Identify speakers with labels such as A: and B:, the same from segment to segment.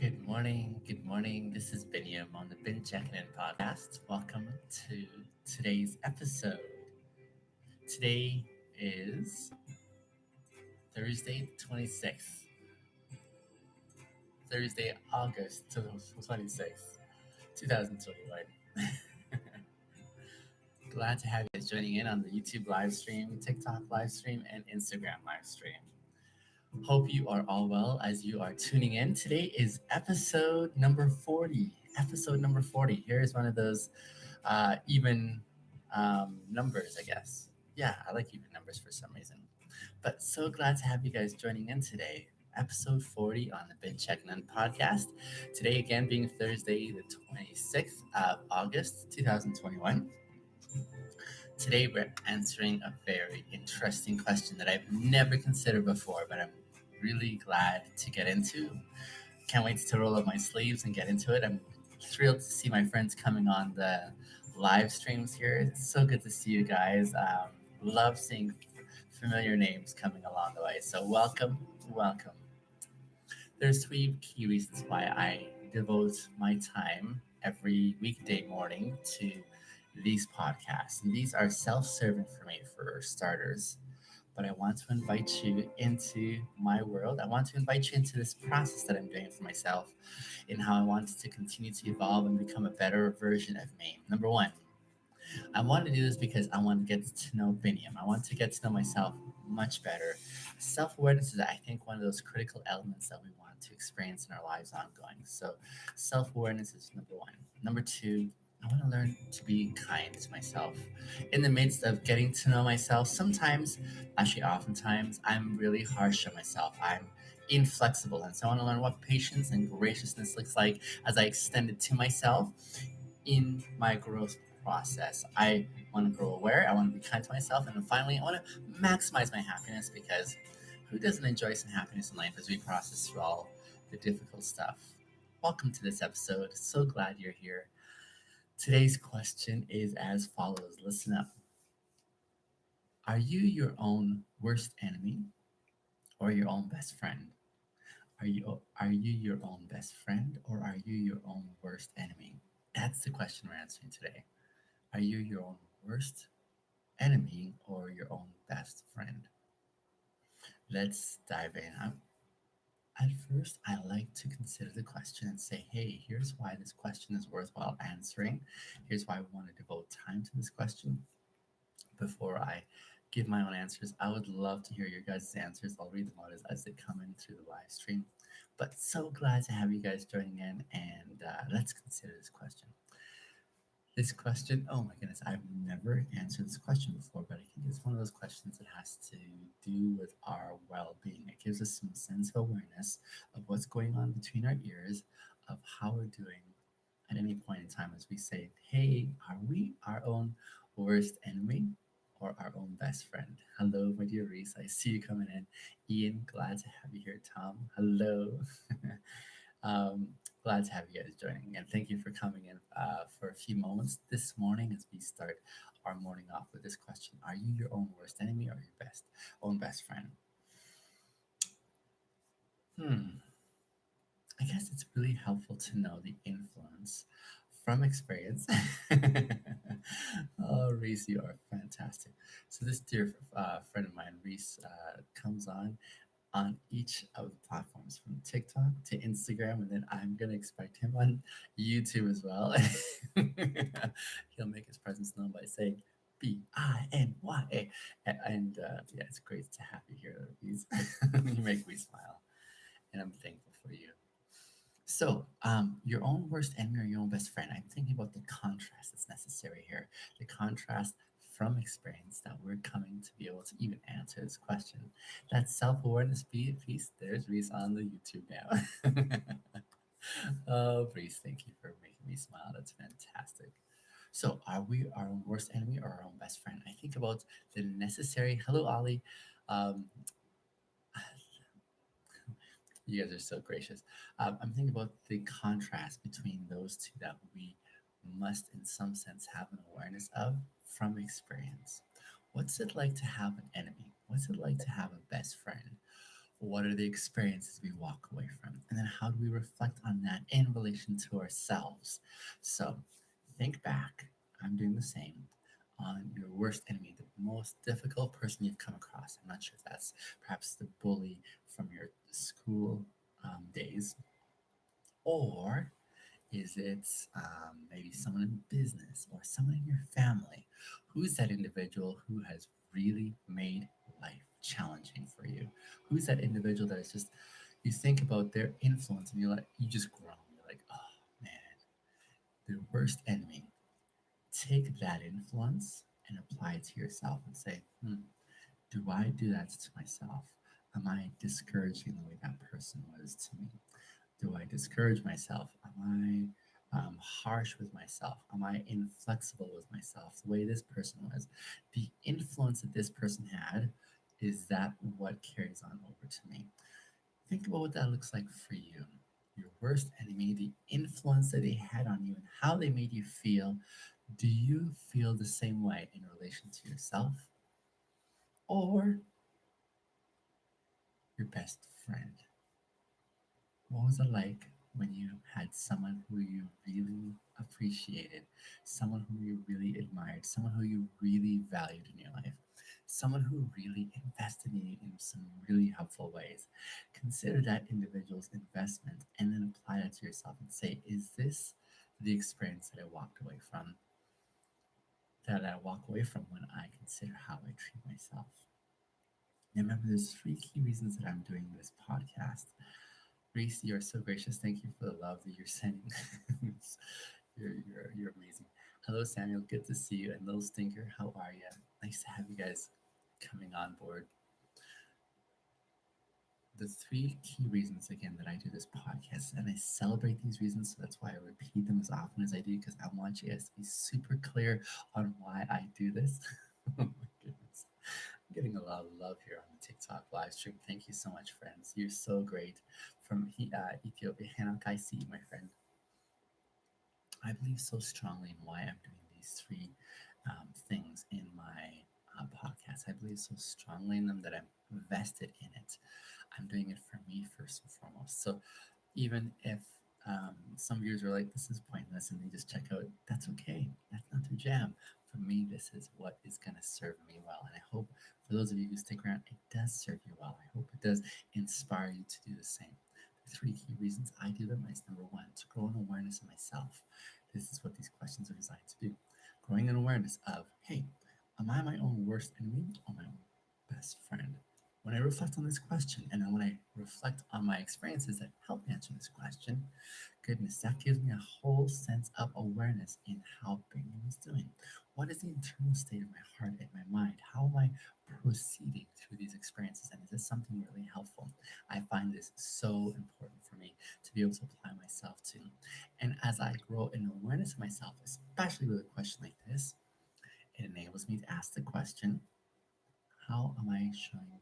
A: Good morning. Good morning. This is Binyam on the Checkin In podcast. Welcome to today's episode. Today is Thursday, 26th. Thursday, August 26th, 2021. Glad to have you guys joining in on the YouTube live stream, TikTok live stream, and Instagram live stream. Hope you are all well as you are tuning in. Today is episode number 40. Episode number 40. Here's one of those even numbers, I guess. Yeah, I like even numbers for some reason. But so glad to have you guys joining in today. Episode 40 on the Checkin In podcast. Today, again, being Thursday, the 26th of August, 2021. Today, we're answering a very interesting question that I've never considered before, but I'm really glad to get into. Can't wait to roll up my sleeves and get into it. I'm thrilled to see my friends coming on the live streams here. It's so good to see you guys. Love seeing familiar names coming along the way. So welcome, welcome. There's three key reasons why I devote my time every weekday morning to these podcasts. And these are self-serving for me, for starters. But I want to invite you into my world. I want to invite you into this process that I'm doing for myself in how I want to continue to evolve and become a better version of me. Number one, I want to do this because I want to get to know Biniam. I want to get to know myself much better. Self awareness is, I think, one of those critical elements that we want to experience in our lives ongoing. So, self awareness is number one. Number two, I want to learn to be kind to myself. In the midst of getting to know myself, sometimes, actually, oftentimes, I'm really harsh on myself. I'm inflexible. And so I want to learn what patience and graciousness looks like as I extend it to myself in my growth process. I want to grow aware. I want to be kind to myself. And then finally, I want to maximize my happiness because who doesn't enjoy some happiness in life as we process through all the difficult stuff? Welcome to this episode. So glad you're here. Today's question is as follows. Listen up. Are you your own worst enemy or your own best friend? Are you your own best friend or are you your own worst enemy? That's the question we're answering today. Are you your own worst enemy or your own best friend? Let's dive in. At first, I like to consider the question and say, hey, here's why this question is worthwhile answering. Here's why I want to devote time to this question. Before I give my own answers, I would love to hear your guys' answers. I'll read them out as they come in through the live stream. But so glad to have you guys joining in, and let's consider this question. This question, oh my goodness, I've never answered this question before, but I think it's one of those questions that has to do with our well being. It gives us some sense of awareness of what's going on between our ears, of how we're doing at any point in time as we say, hey, are we our own worst enemy or our own best friend? Hello, my dear Reese. I see you coming in. Ian, glad to have you here. Tom, hello. Um, Glad to have you guys joining, and thank you for coming in for a few moments this morning as we start our morning off with this question: are you your own worst enemy or your own best friend? Hmm. I guess it's really helpful to know the influence from experience. Oh, Reese, you are fantastic. So this dear friend of mine, Reese, comes on each of the platforms from TikTok to Instagram, and then I'm gonna expect him on YouTube as well. He'll make his presence known by saying Binya, and yeah, it's great to have you here. You make me smile, and I'm thankful for you. So, your own worst enemy or your own best friend. I'm thinking about the contrast that's necessary here. The contrast from experience that we're coming to be able to even answer this question. That self-awareness piece, there's Reese on the YouTube now. Oh, Reese, thank you for making me smile. That's fantastic. So, are we our own worst enemy or our own best friend? I think about the necessary. Hello, Ollie. Um, You guys are so gracious. I'm thinking about the contrast between those two that we must, in some sense, have an awareness of from experience. What's it like to have an enemy? What's it like to have a best friend? What are the experiences we walk away from? And then how do we reflect on that in relation to ourselves? So think back. I'm doing the same on your worst enemy, the most difficult person you've come across. I'm not sure if that's perhaps the bully from your school days, or is it maybe someone in business or someone in your family? Who's that individual who has really made life challenging for you? Who's that individual that is just, you think about their influence and you're like, you just groan. You're like, oh man, the worst enemy. Take that influence and apply it to yourself and say, do I do that to myself? Am I discouraging the way that person was to me? Do I discourage myself? Am I harsh with myself? Am I inflexible with myself the way this person was? The influence that this person had, is that what carries on over to me? Think about what that looks like for you. Your worst enemy, the influence that they had on you and how they made you feel. Do you feel the same way in relation to yourself or your best friend? What was it like when you had someone who you really appreciated, someone who you really admired, someone who you really valued in your life, someone who really invested in you in some really helpful ways? Consider that individual's investment and then apply that to yourself and say, is this the experience that I walked away from, that I walk away from when I consider how I treat myself? And remember, there's three key reasons that I'm doing this podcast. Reese, you're so gracious. Thank you for the love that you're sending. You're amazing. Hello, Samuel. Good to see you. And little Stinker, how are you? Nice to have you guys coming on board. The three key reasons again that I do this podcast, and I celebrate these reasons, so that's why I repeat them as often as I do, because I want you guys to be super clear on why I do this. Oh my goodness. I'm getting a lot of love here on the TikTok live stream. Thank you so much, friends. You're so great. From Ethiopia, Hanok, I see you, my friend. I believe so strongly in why I'm doing these three things in my podcast. I believe so strongly in them that I'm vested in it. I'm doing it for me first and foremost. So even if some viewers are like, this is pointless, and they just check out, that's okay. That's not their jam. For me, this is what is going to serve me well. And I hope for those of you who stick around, it does serve you well. I hope it does inspire you to do the same. The three key reasons I do them is number one, to grow an awareness of myself. This is what these questions are designed to do. Growing an awareness of, hey, am I my own worst enemy or my own best friend? When I reflect on this question, and then when I reflect on my experiences that help answer this question, goodness, that gives me a whole sense of awareness in how Brittany is doing. What is the internal state of my heart and my mind? How am I proceeding through these experiences? And is this something really helpful? I find this so important for me to be able to apply myself to. And as I grow in awareness of myself, especially with a question like this, it enables me to ask the question, how am I showing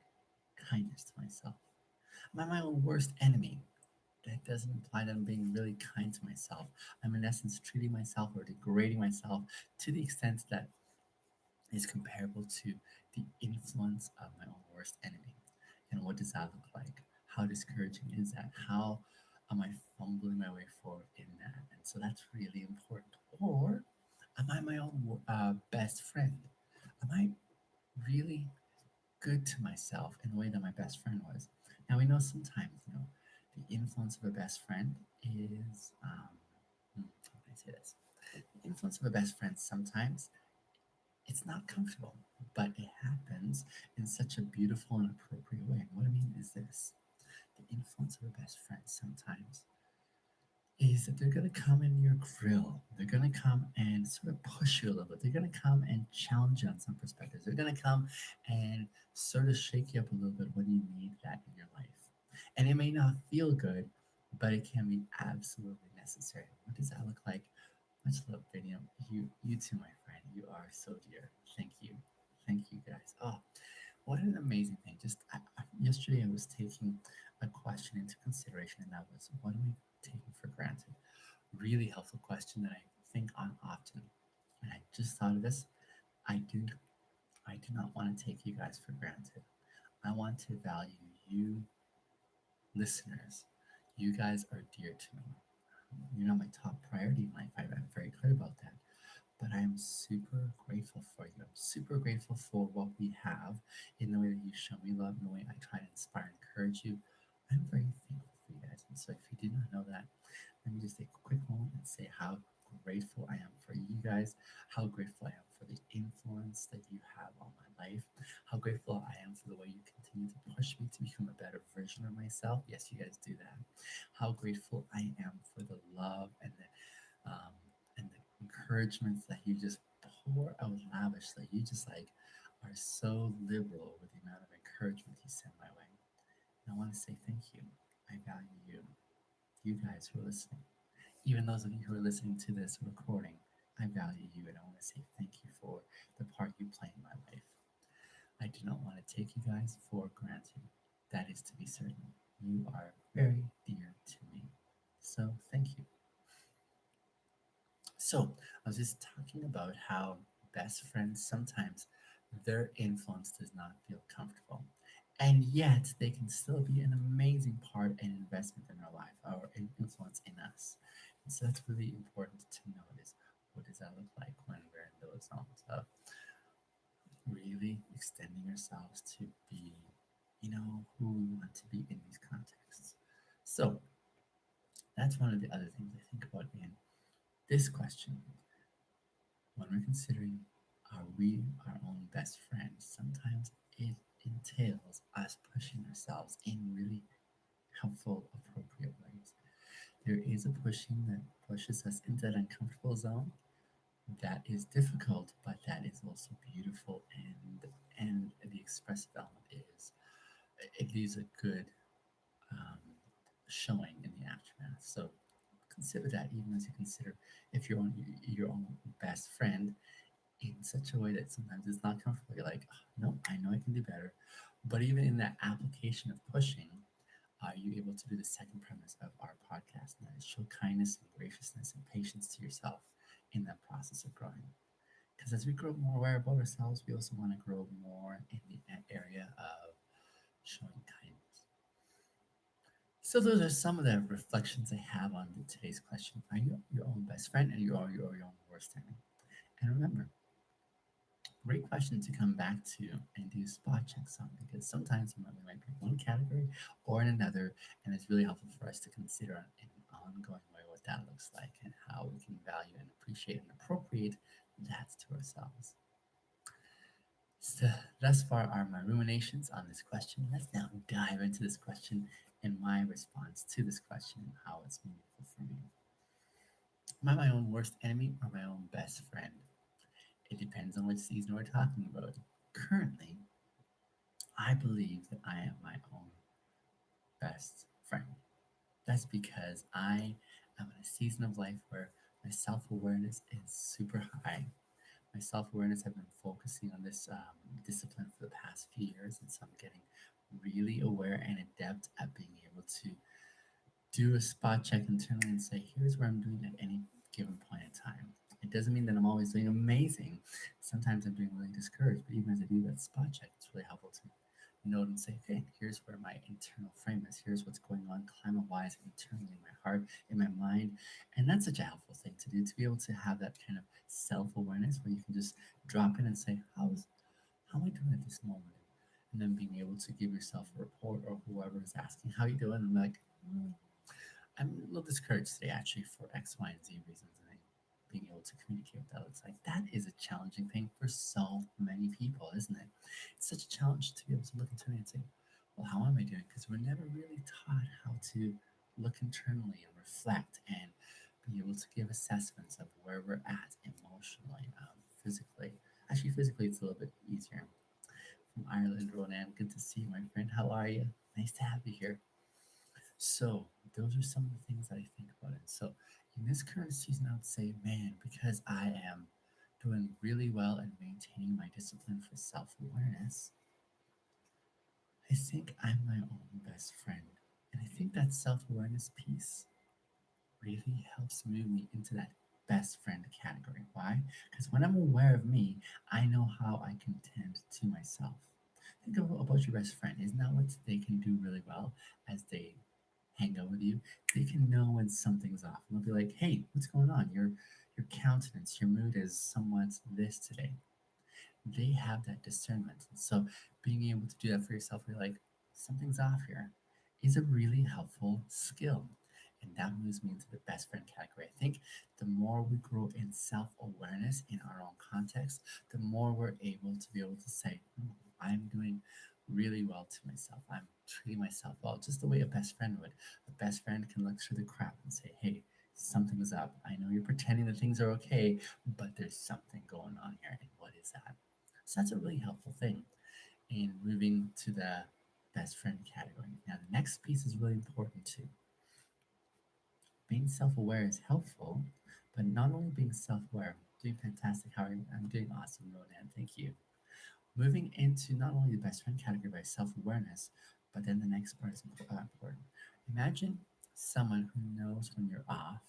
A: kindness to myself? Am I my own worst enemy? That doesn't imply that I'm being really kind to myself. I'm in essence treating myself or degrading myself to the extent that is comparable to the influence of my own worst enemy. And what does that look like? How discouraging is that? How am I fumbling my way forward in that? And so that's really important. Or am I my own best friend? Am I really good to myself in the way that my best friend was? Now we know sometimes, the influence of a best friend is, how can I say this? The influence of a best friend sometimes it's not comfortable, but it happens in such a beautiful and appropriate way. And what I mean is this: the influence of a best friend sometimes is that they're going to come in your grill. They're going to come and sort of push you a little bit. They're going to come and challenge you on some perspectives. They're going to come and sort of shake you up a little bit when you need that in your life. And it may not feel good, but it can be absolutely necessary. What does that look like? Much love, video. You too, my friend. You are so dear. Thank you, guys. Oh, what an amazing thing! Yesterday, I was taking a question into consideration, and that was, what are we taking for granted? Really helpful question that I think on often. And I just thought of this. I do, I do not want to take you guys for granted. I want to value you listeners, you guys are dear to me. You're not my top priority in life. I'm very clear about that. But I am super grateful for you. I'm super grateful for what we have in the way that you show me love, in the way I try to inspire and encourage you. I'm very thankful for you guys. And so if you did not know that, let me just take a quick moment and say how grateful I am for you guys, how grateful I am for the influence that you have on my life, how grateful I am for the way you continue to push me to become a better version of myself. Yes, you guys do that. How grateful I am for the love um, and the encouragements that you just pour out lavishly. You just like are so liberal with the amount of encouragement you send my way. And I want to say thank you. I value you. You guys who are listening, even those of you who are listening to this recording, I value you and I want to say thank you for the part you play in my life. I do not want to take you guys for granted. That is to be certain. You are very dear to me. So thank you. So I was just talking about how best friends sometimes their influence does not feel comfortable. And yet they can still be an amazing part and investment in our life or an influence in us. And so that's really important to notice. What does that look like when we're in those zones of really extending ourselves to be, who we want to be in these contexts? So that's one of the other things I think about in this question. When we're considering are we our own best friends, sometimes it entails us pushing ourselves in really helpful, appropriate ways. There is a pushing that pushes us into that uncomfortable zone. That is difficult, but that is also beautiful, and the expressive element is it leaves a good um, showing in the aftermath. So consider that even as you consider if you're on your own best friend in such a way that sometimes it's not comfortable. You're like, "Oh, no, I know I can do better." But even in that application of pushing, are you able to do the second premise of our podcast? And that is show kindness and graciousness and patience to yourself in that process of growing. Because as we grow more aware about ourselves, we also want to grow more in the area of showing kindness. So those are some of the reflections I have on today's question. Are you your own best friend and your own worst enemy? And remember, great question to come back to and do spot checks on because sometimes we might be in one category or in another, and it's really helpful for us to consider in an ongoing way what that looks like and how we can value and appreciate and appropriate that to ourselves. So, thus far are my ruminations on this question. Let's now dive into this question and my response to this question and how it's meaningful for me. Am I my own worst enemy or my own best friend? It depends on which season we're talking about. Currently, I believe that I am my own best friend. That's because I am in a season of life where my self awareness is super high. My self awareness, I've been focusing on this discipline for the past few years, and so I'm getting really aware and adept at being able to do a spot check internally and say, here's where I'm doing at any given point in time. It doesn't mean that I'm always doing amazing. Sometimes I'm doing really discouraged, but even as I do that spot check, it's really helpful to note and say, okay, here's where my internal frame is. Here's what's going on climate wise internally in my heart, in my mind. And that's such a helpful thing to do to be able to have that kind of self awareness where you can just drop in and say, how am I doing at this moment? And then being able to give yourself a report or whoever is asking, how you doing? And I'm like, "Mm, I'm a little discouraged today actually for X, Y, and Z reasons. And then being able to communicate what that looks like. That is a challenging thing for so many people, isn't it? It's such a challenge to be able to look internally and say, well, how am I doing? Because we're never really taught how to look internally and reflect and be able to give assessments of where we're at emotionally, physically. Actually, physically, it's a little bit easier. From Ireland, Ronan, good to see you, my friend. How are you? Nice to have you here. So those are some of the things that I think about it. So in this current season, I would say, man, because I am doing really well and maintaining my discipline for self-awareness, I think I'm my own best friend. And I think that self-awareness piece really helps move me into that best friend category. Why? Because when I'm aware of me, I know how I can tend to myself. Think about your best friend. Isn't that what they can do really well as they hang out with you, they can know when something's off. And they'll be like, "Hey, what's going on? Your countenance, your mood is somewhat this today." They have that discernment. And so being able to do that for yourself, where you're like, something's off here, is a really helpful skill. And that moves me into the best friend category. I think the more we grow in self awareness in our own context, the more we're able to be able to say, I'm doing really well to myself. I'm treating myself well, just the way a best friend would. A best friend can look through the crap and say, hey, something's up. I know you're pretending that things are okay, but there's something going on here. And what is that? So that's a really helpful thing in moving to the best friend category. Now, the next piece is really important too. Being self aware is helpful, but not only being self aware, doing fantastic. How are you? I'm doing awesome, Ronan. Thank you. Moving into not only the best friend category by self awareness, but then the next part is important. Imagine someone who knows when you're off,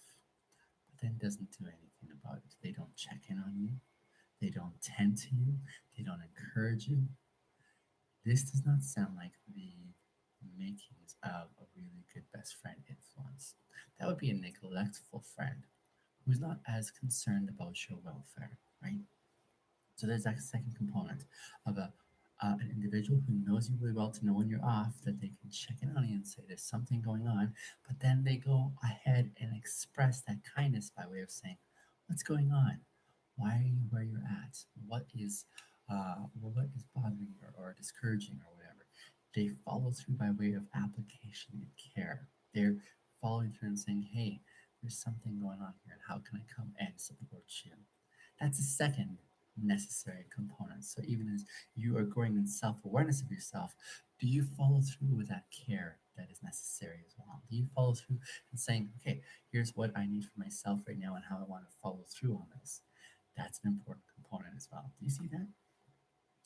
A: but then doesn't do anything about it. They don't check in on you, they don't tend to you, they don't encourage you. This does not sound like the makings of a really good best friend influence. That would be a neglectful friend who's not as concerned about your welfare, right? So there's that second component of an individual who knows you really well to know when you're off, that they can check in on you and say there's something going on, but then they go ahead and express that kindness by way of saying, "What's going on? Why are you where you're at? What is bothering you or discouraging or whatever?" They follow through by way of application and care. They're following through and saying, "Hey, there's something going on here, and how can I come and support you?" That's the second necessary component. So even as you are growing in self-awareness of yourself, do you follow through with that care that is necessary as well? Do you follow through and saying, okay, here's what I need for myself right now and how I want to follow through on this? That's an important component as well. Do you see that?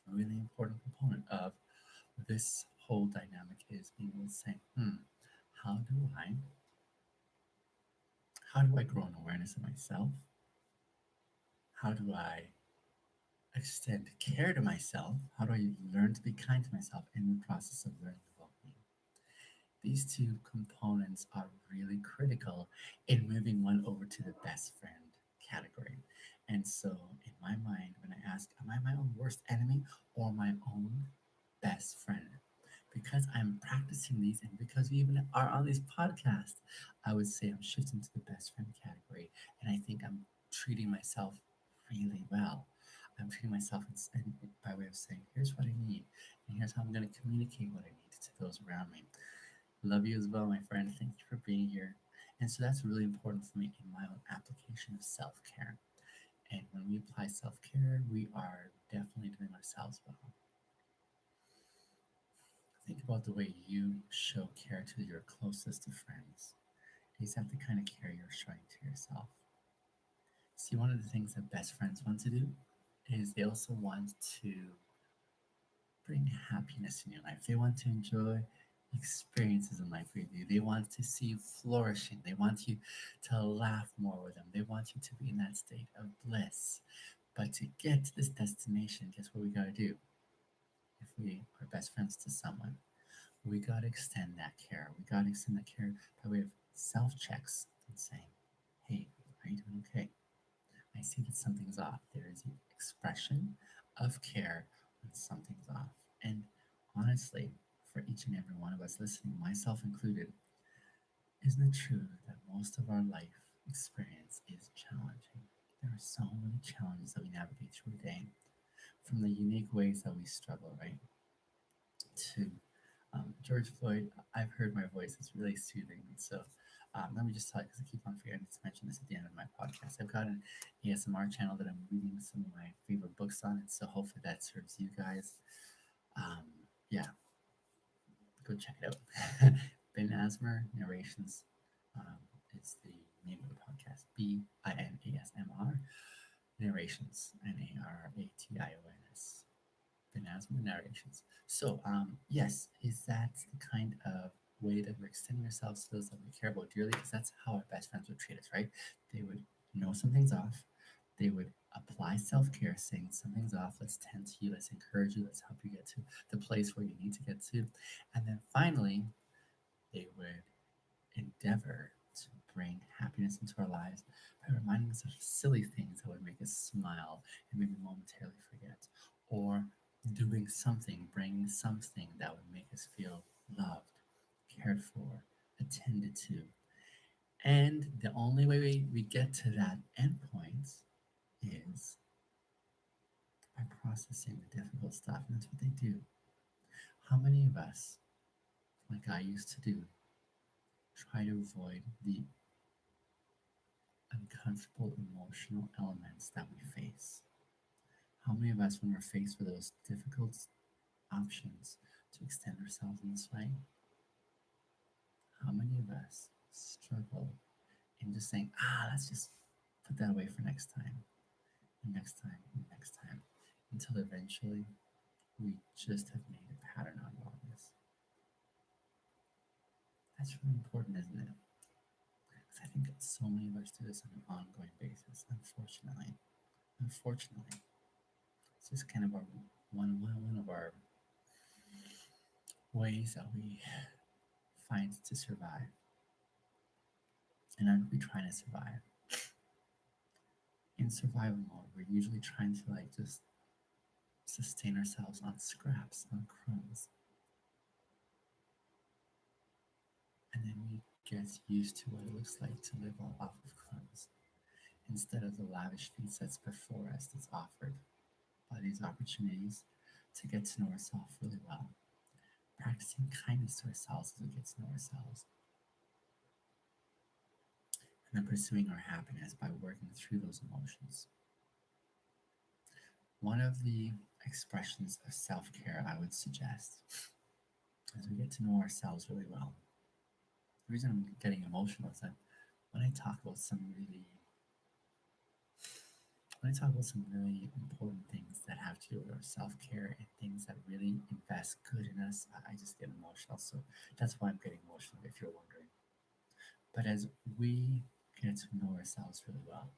A: A really important component of this whole dynamic is being able to say, how do I how do I grow an awareness of myself? How do I extend care to myself? How do I learn to be kind to myself in the process of learning about me? These two components are really critical in moving one over to the best friend category. And so, in my mind, when I ask, am I my own worst enemy or my own best friend? Because I'm practicing these and because we even are on this podcast, I would say I'm shifting to the best friend category. And I think I'm treating myself really well. I'm treating myself by way of saying, here's what I need, and here's how I'm going to communicate what I need to those around me. Love you as well, my friend. Thank you for being here. And so that's really important for me in my own application of self care. And when we apply self care, we are definitely doing ourselves well. Think about the way you show care to your closest of friends. Is that the kind of care you're showing to yourself? See, one of the things that best friends want to do is they also want to bring happiness in your life. They want to enjoy experiences in life with you. They want to see you flourishing. They want you to laugh more with them. They want you to be in that state of bliss. But to get to this destination, guess what we got to do? If we are best friends to someone, we got to extend that care. We got to extend that care by way of self checks and saying, hey, are you doing okay? I see that something's off. There is an expression of care when something's off. And honestly, for each and every one of us listening, myself included, isn't it true that most of our life experience is challenging? There are so many challenges that we navigate through a day, from the unique ways that we struggle, right? To George Floyd, I've heard my voice. It's really soothing. So let me just tell you, because I keep on forgetting to mention this at the end of my podcast. I've got an ASMR channel that I'm reading some of my favorite books on, and so hopefully that serves you guys. Yeah, go check it out. Ben Asmer Narrations um, is the name of the podcast. BINASMR Narrations, NARATIONS. Asthma narrations. So, yes, is that the kind of way that we're extending ourselves to those that we care about dearly? Because that's how our best friends would treat us, right? They would know something's off. They would apply self care, saying something's off. Let's tend to you. Let's encourage you. Let's help you get to the place where you need to get to. And then finally, they would endeavor to bring happiness into our lives by reminding us of silly things that would make us smile and maybe momentarily forget, or doing something, bringing something that would make us feel loved, cared for, attended to. And the only way we get to that endpoint is by processing the difficult stuff. And that's what they do. How many of us, like I used to do, try to avoid the uncomfortable emotional elements that we face? How many of us, when we're faced with those difficult options to extend ourselves in this way, how many of us struggle in just saying, let's just put that away for next time, and next time, and next time, until eventually we just have made a pattern out of all this? That's really important, isn't it? Because I think that so many of us do this on an ongoing basis, unfortunately. Unfortunately, it's just kind of our one of our ways that we find to survive. And aren't we trying to survive? In survival mode, we're usually trying to like just sustain ourselves on scraps, on crumbs. And then we get used to what it looks like to live off of crumbs instead of the lavish feast that's before us, that's offered by these opportunities to get to know ourselves really well. Practicing kindness to ourselves as we get to know ourselves. And then pursuing our happiness by working through those emotions. One of the expressions of self care I would suggest as we get to know ourselves really well. The reason I'm getting emotional is that when I talk about some really when I talk about some really important things that have to do with our self care and things that really invest good in us, I just get emotional. So that's why I'm getting emotional, if you're wondering. But as we get to know ourselves really well,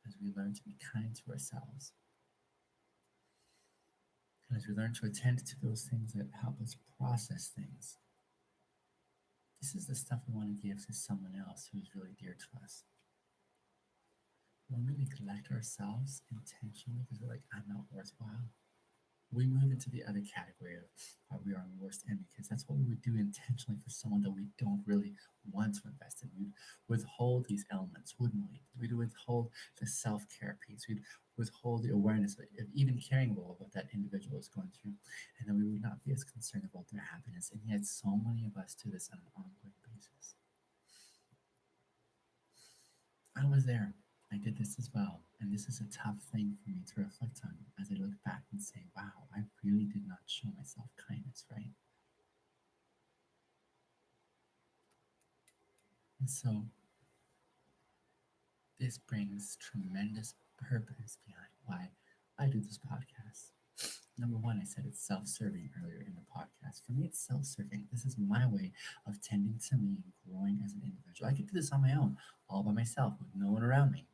A: as we learn to be kind to ourselves, and as we learn to attend to those things that help us process things, this is the stuff we want to give to someone else who's really dear to us. When we neglect ourselves intentionally because we're like, I'm not worthwhile, we move into the other category of we are our worst enemy, because that's what we would do intentionally for someone that we don't really want to invest in. We'd withhold these elements, wouldn't we? We'd withhold the self care piece. We'd withhold the awareness of even caring about what that individual is going through. And then we would not be as concerned about their happiness. And yet, so many of us do this on an ongoing basis. I was there. I did this as well. And this is a tough thing for me to reflect on as I look back and say, wow, I really did not show myself kindness, right? And so this brings tremendous purpose behind why I do this podcast. Number one, I said it's self serving earlier in the podcast. For me, it's self serving. This is my way of tending to me and growing as an individual. I could do this on my own, all by myself, with no one around me.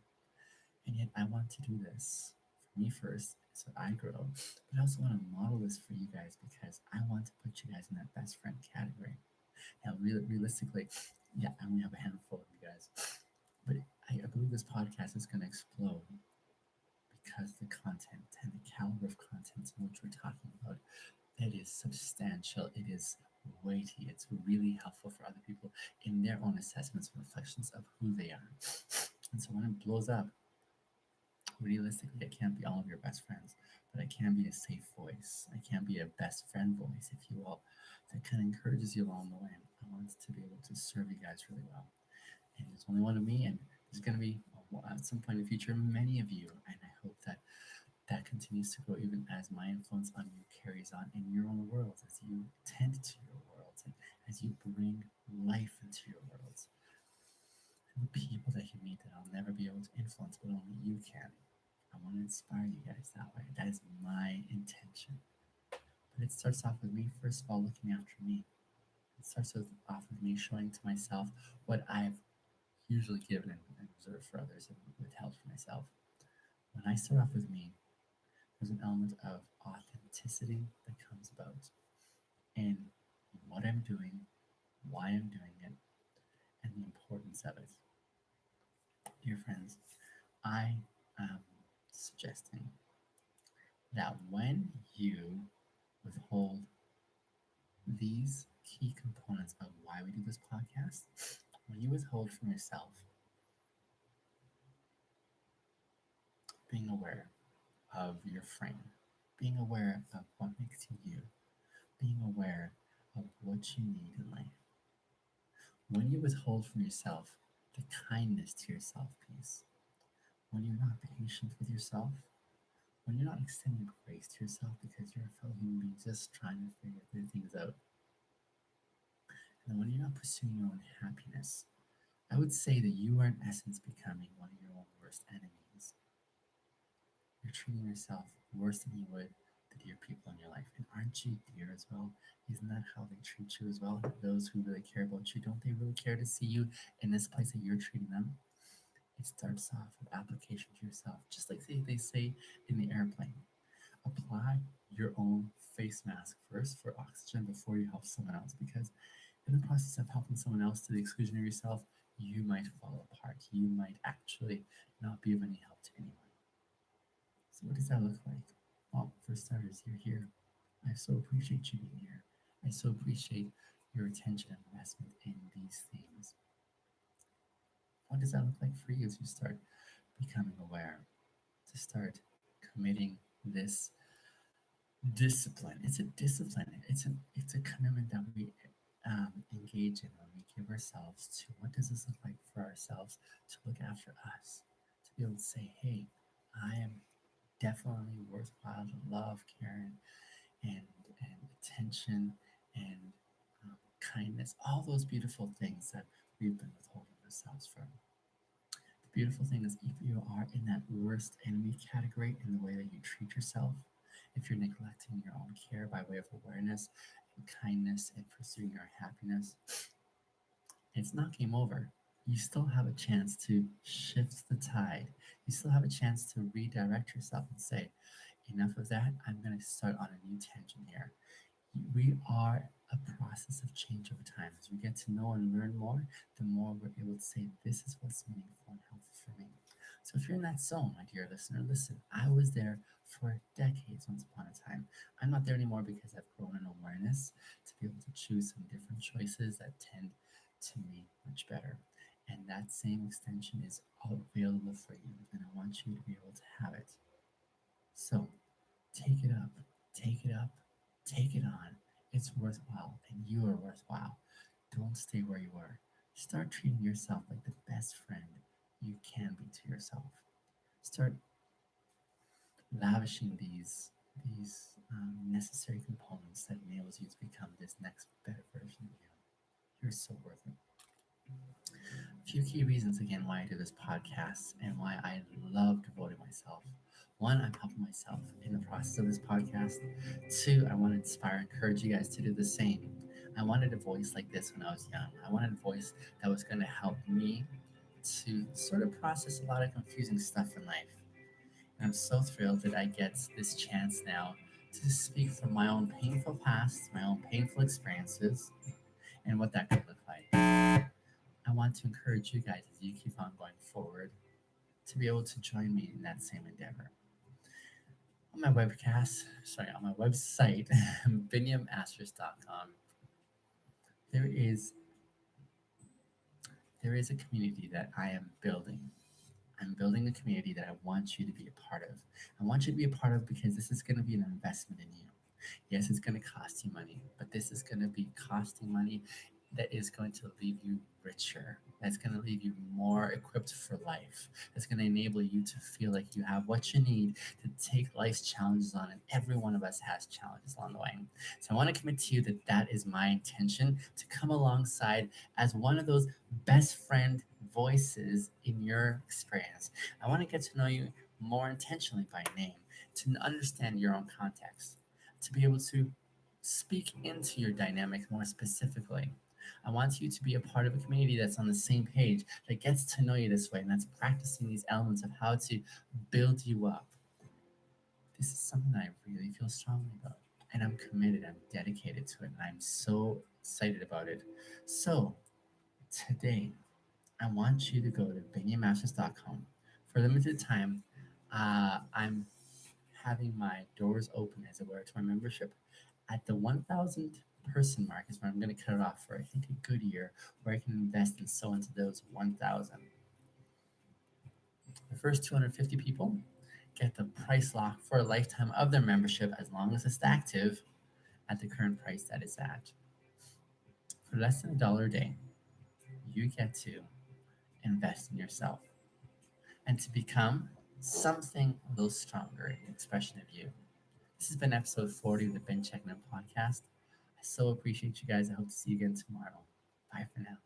A: And yet I want to do this for me first so I grow. But I also want to model this for you guys because I want to put you guys in that best friend category. Now, realistically, yeah, I only have a handful of you guys. But I believe this podcast is going to explode because the content and the caliber of content in which we're talking about, it is substantial, it is weighty, it's really helpful for other people in their own assessments and reflections of who they are. And so when it blows up, realistically, I can't be all of your best friends, but I can be a safe voice. I can be a best friend voice, if you will, that kind of encourages you along the way. I want to be able to serve you guys really well. And there's only one of me, and there's going to be at some point in the future many of you. And I hope that that continues to grow even as my influence on you carries on in your own worlds, as you tend to your worlds, and as you bring life into your worlds. And the people that you meet that I'll never be able to influence, but only you can. I want to inspire you guys that way. That is my intention. But it starts off with me, first of all, looking after me. It starts off with me showing to myself what I've usually given and reserved for others and withheld for myself. When I start off with me, there's an element of authenticity that comes about in what I'm doing, why I'm doing it, and the importance of it. Dear friends, I am suggesting that when you withhold these key components of why we do this podcast, when you withhold from yourself being aware of your frame, being aware of what makes you you, being aware of what you need in life, when you withhold from yourself the kindness to yourself piece, when you're not patient with yourself, when you're not extending grace to yourself because you're a fellow human being just trying to figure things out, and when you're not pursuing your own happiness, I would say that you are in essence becoming one of your own worst enemies. You're treating yourself worse than you would the dear people in your life. And aren't you dear as well? Isn't that how they treat you as well? Those who really care about you, don't they really care to see you in this place that you're treating them? It starts off with application to yourself, just like they say in the airplane. Apply your own face mask first for oxygen before you help someone else, because in the process of helping someone else to the exclusion of yourself, you might fall apart. You might actually not be of any help to anyone. So, what does that look like? Well, for starters, you're here. I so appreciate you being here. I so appreciate your attention and investment in these themes. What does that look like for you as you start becoming aware, to start committing this discipline? It's a discipline. It's a commitment that we engage in when we give ourselves to what does this look like for ourselves to look after us, to be able to say, hey, I am definitely worthwhile to love, care, and attention and kindness, all those beautiful things that we've been withholding ourselves from. The beautiful thing is, if you are in that worst enemy category in the way that you treat yourself, if you're neglecting your own care by way of awareness and kindness and pursuing your happiness, it's not game over. You still have a chance to shift the tide. You still have a chance to redirect yourself and say, enough of that. I'm going to start on a new tangent here. We are a process of change over time. As we get to know and learn more, the more we're able to say, this is what's meaningful and helpful for me. So if you're in that zone, my dear listener, listen, I was there for decades once upon a time. I'm not there anymore because I've grown in awareness to be able to choose some different choices that tend to me much better. And that same extension is available for you, and I want you to be able to have it. So take it up, take it up, take it on. It's worthwhile, and you are worthwhile. Don't stay where you are. Start treating yourself like the best friend you can be to yourself. Start lavishing these necessary components that enables you to become this next better version of you. You're so worth it. A few key reasons again why I do this podcast and why I love devoting myself. One, I'm helping myself in the process of this podcast. Two, I want to inspire and encourage you guys to do the same. I wanted a voice like this when I was young. I wanted a voice that was going to help me to sort of process a lot of confusing stuff in life. And I'm so thrilled that I get this chance now to speak from my own painful past, my own painful experiences, and what that could look like. I want to encourage you guys as you keep on going forward to be able to join me in that same endeavor. On my on my website, binyamasters.com, there is there is a community that I am building. I'm building a community that I want you to be a part of. I want you to be a part of because this is going to be an investment in you. Yes, it's going to cost you money, but this is going to be costing money that is going to leave you richer. That's going to leave you more equipped for life. That's going to enable you to feel like you have what you need to take life's challenges on. And every one of us has challenges along the way. So I want to commit to you that that is my intention, to come alongside as one of those best friend voices in your experience. I want to get to know you more intentionally by name, to understand your own context, to be able to speak into your dynamic more specifically. I want you to be a part of a community that's on the same page, that gets to know you this way, and that's practicing these elements of how to build you up. This is something that I really feel strongly about, and I'm committed, I'm dedicated to it, and I'm so excited about it. So, today I want you to go to bingiamasters.com. For a limited time, I'm having my doors open, as it were, to my membership. At the 1,000 person mark is where I'm going to cut it off for, I think, a good year, where I can invest and sow into those 1,000. The first 250 people get the price lock for a lifetime of their membership as long as it's active at the current price that it's at. For less than $1 a day, you get to invest in yourself and to become something a little stronger in the expression of you. This has been episode 40 of the Ben Checkin In podcast. I so appreciate you guys. I hope to see you again tomorrow. Bye for now.